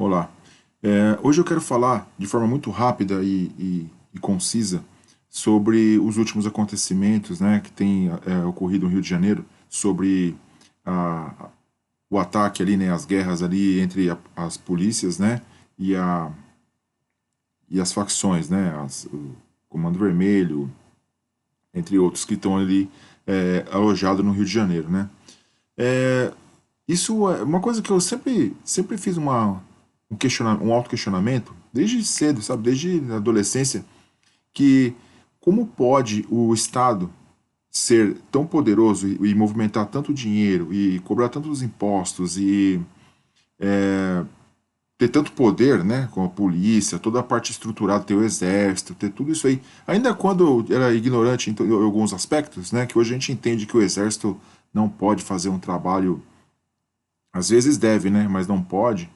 Olá. Hoje eu quero falar de forma muito rápida e concisa sobre os últimos acontecimentos, né, que têm ocorrido no Rio de Janeiro, sobre a- o ataque ali, né, as guerras ali entre as polícias, né, e, e as facções, né, o Comando Vermelho, entre outros que estão ali alojados no Rio de Janeiro, né. É, Isso é uma coisa que eu sempre fiz um auto-questionamento, desde cedo, sabe? Desde a adolescência, que como pode o Estado ser tão poderoso e movimentar tanto dinheiro e cobrar tantos impostos e ter tanto poder, né? Com a polícia, toda a parte estruturada, ter o exército, ter tudo isso aí. Ainda quando eu era ignorante em alguns aspectos, né? Que hoje a gente entende que o exército não pode fazer um trabalho, às vezes deve, né? Mas não pode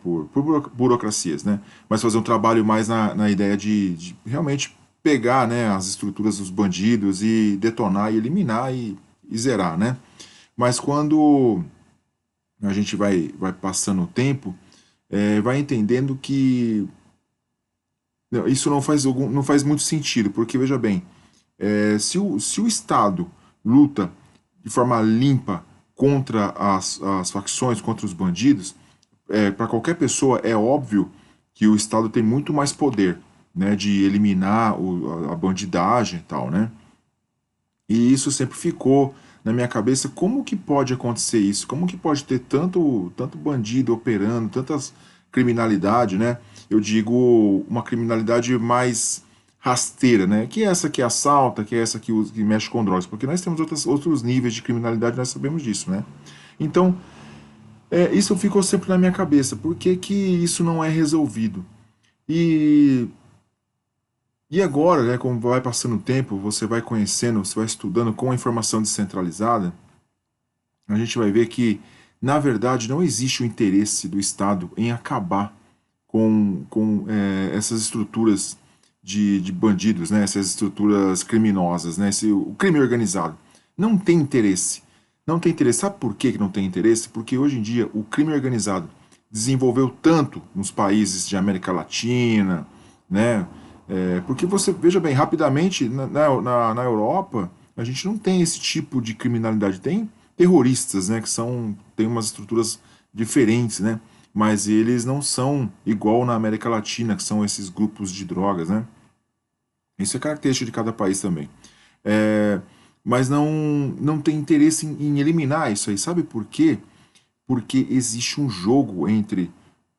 por burocracias, né? Mas fazer um trabalho mais na ideia de realmente pegar, né, as estruturas dos bandidos e detonar e eliminar e zerar, né? Mas quando a gente vai passando o tempo, vai entendendo que não, isso não faz muito sentido, porque veja bem, se o Estado luta de forma limpa contra as facções, contra os bandidos, para qualquer pessoa é óbvio que o Estado tem muito mais poder, né, de eliminar a bandidagem e tal, né? E isso sempre ficou na minha cabeça, como que pode acontecer isso? Como que pode ter tanto bandido operando, tantas criminalidade, né? Eu digo uma criminalidade mais rasteira, né? Que é essa que assalta, que é essa que mexe com drogas, porque nós temos outros níveis de criminalidade, nós sabemos disso, né? Então, isso ficou sempre na minha cabeça. Por que que isso não é resolvido? E, e agora, né, como vai passando o tempo, você vai conhecendo, você vai estudando com a informação descentralizada, a gente vai ver que, na verdade, não existe o interesse do Estado em acabar com essas estruturas de bandidos, né, essas estruturas criminosas, né, o crime organizado. Não tem interesse. Não tem interesse. Sabe por que não tem interesse? Porque hoje em dia o crime organizado desenvolveu tanto nos países de América Latina, né? Porque você veja bem, rapidamente na Europa a gente não tem esse tipo de criminalidade. Tem terroristas, né? Que têm umas estruturas diferentes, né? Mas eles não são igual na América Latina, que são esses grupos de drogas, né? Isso é característico de cada país também. É, mas não tem interesse em eliminar isso aí. Sabe por quê? Porque existe um jogo entre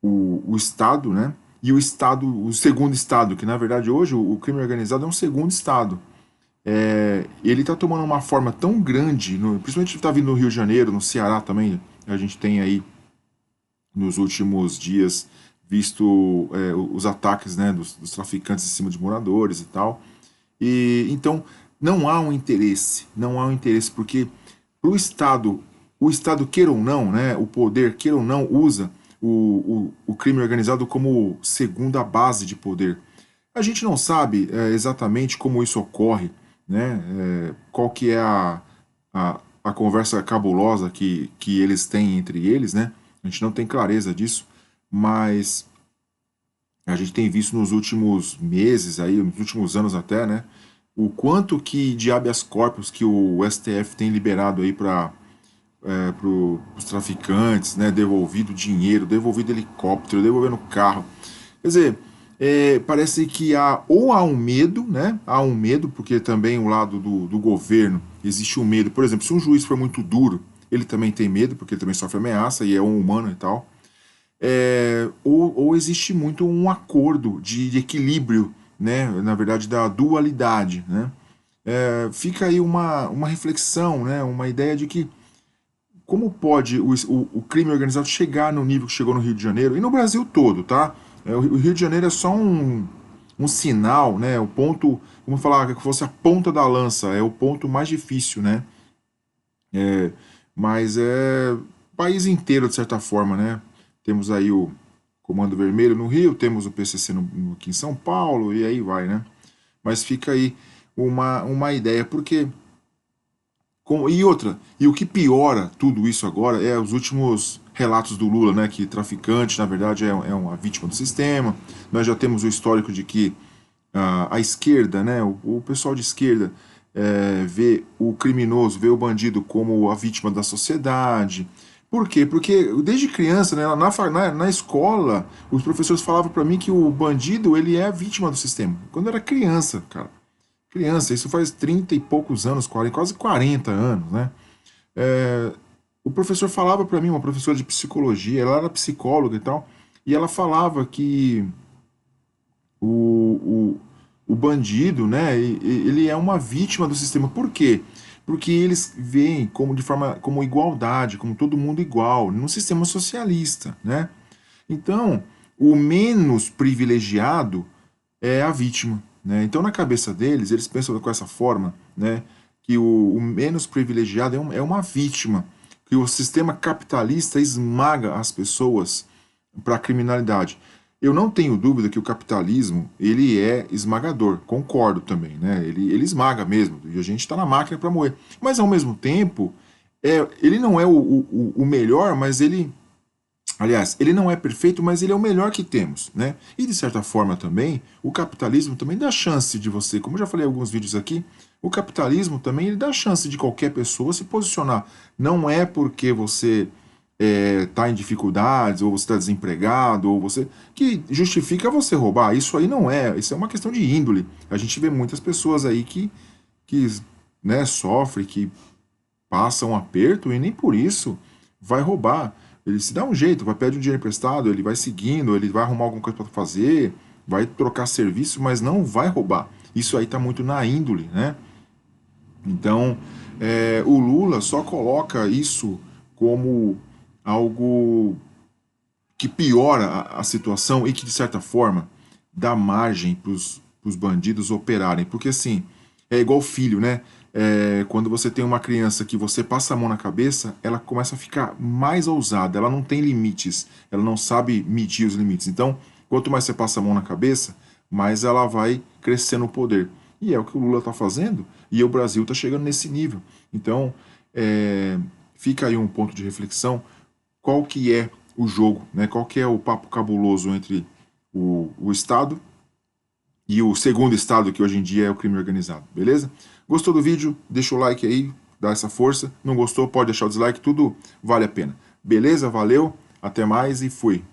o Estado, né? E o Estado, o segundo Estado, que na verdade hoje o crime organizado é um segundo Estado. Ele está tomando uma forma tão grande, principalmente está vindo no Rio de Janeiro, no Ceará também, a gente tem aí nos últimos dias visto os ataques, né, dos traficantes em cima de moradores e tal. E então não há um interesse, não há um interesse porque para o Estado queira ou não, né, o poder queira ou não usa o crime organizado como segunda base de poder. A gente não sabe exatamente como isso ocorre, né? Qual que é a conversa cabulosa que eles têm entre eles, né? A gente não tem clareza disso, mas a gente tem visto nos últimos meses, aí, nos últimos anos até, né? O quanto que de habeas corpus que o STF tem liberado aí para os traficantes, né? Devolvido dinheiro, devolvido helicóptero, devolvendo carro. Quer dizer, parece que há um medo, né? Há um medo, porque também o lado do governo existe um medo. Por exemplo, se um juiz for muito duro, ele também tem medo, porque ele também sofre ameaça e é um humano e tal. Ou existe muito um acordo de equilíbrio, né? Na verdade, da dualidade, né? Fica aí uma reflexão, né? Uma ideia de que como pode o crime organizado chegar no nível que chegou no Rio de Janeiro e no Brasil todo, tá? O Rio de Janeiro é só um sinal, né? O ponto, vamos falar que fosse a ponta da lança, é o ponto mais difícil, né? Mas é o país inteiro, de certa forma, né? Temos aí o Comando Vermelho no Rio, temos o PCC aqui em São Paulo, e aí vai, né? Mas fica aí uma ideia, porque E outra, e o que piora tudo isso agora é os últimos relatos do Lula, né, que traficante, na verdade, é uma vítima do sistema. Nós já temos o histórico de que a esquerda, né, o pessoal de esquerda vê o criminoso, vê o bandido como a vítima da sociedade. Por quê? Porque desde criança, né, na escola, os professores falavam para mim que o bandido ele é vítima do sistema. Quando eu era criança, cara. Criança, isso faz 30 e poucos anos, quase 40 anos, né? É, o professor falava para mim, uma professora de psicologia, ela era psicóloga e tal, e ela falava que o, o bandido, né, ele é uma vítima do sistema. Por quê? Porque eles veem como de forma, como igualdade, como todo mundo igual, num sistema socialista, né? Então, o menos privilegiado é a vítima, né? Então, na cabeça deles, eles pensam com essa forma, né, que o menos privilegiado é uma vítima, que o sistema capitalista esmaga as pessoas para a criminalidade. Eu não tenho dúvida que o capitalismo ele é esmagador, concordo também, né? Ele esmaga mesmo, e a gente está na máquina para moer. Mas ao mesmo tempo, ele não é o melhor, mas ele, aliás, ele não é perfeito, mas ele é o melhor que temos, né? E de certa forma também, o capitalismo também dá chance de você, como eu já falei em alguns vídeos aqui, o capitalismo também ele dá chance de qualquer pessoa se posicionar. Não é porque você está em dificuldades, ou você está desempregado, ou você que justifica você roubar. Isso aí não é, isso é uma questão de índole. A gente vê muitas pessoas aí que né, sofrem, que passam um aperto e nem por isso vai roubar. Ele se dá um jeito, vai pedir um dinheiro emprestado, ele vai seguindo, ele vai arrumar alguma coisa para fazer, vai trocar serviço, mas não vai roubar. Isso aí está muito na índole, né? Então, o Lula só coloca isso como algo que piora a situação e que, de certa forma, dá margem para os bandidos operarem. Porque, assim, é igual filho, né? Quando você tem uma criança que você passa a mão na cabeça, ela começa a ficar mais ousada, ela não tem limites, ela não sabe medir os limites. Então, quanto mais você passa a mão na cabeça, mais ela vai crescendo o poder. E é o que o Lula está fazendo, e o Brasil está chegando nesse nível. Então, fica aí um ponto de reflexão, qual que é o jogo, né? Qual que é o papo cabuloso entre o Estado e o segundo estado, que hoje em dia é o crime organizado, beleza? Gostou do vídeo? Deixa o like aí, dá essa força. Não gostou? Pode deixar o dislike, tudo vale a pena. Beleza? Valeu, até mais e fui.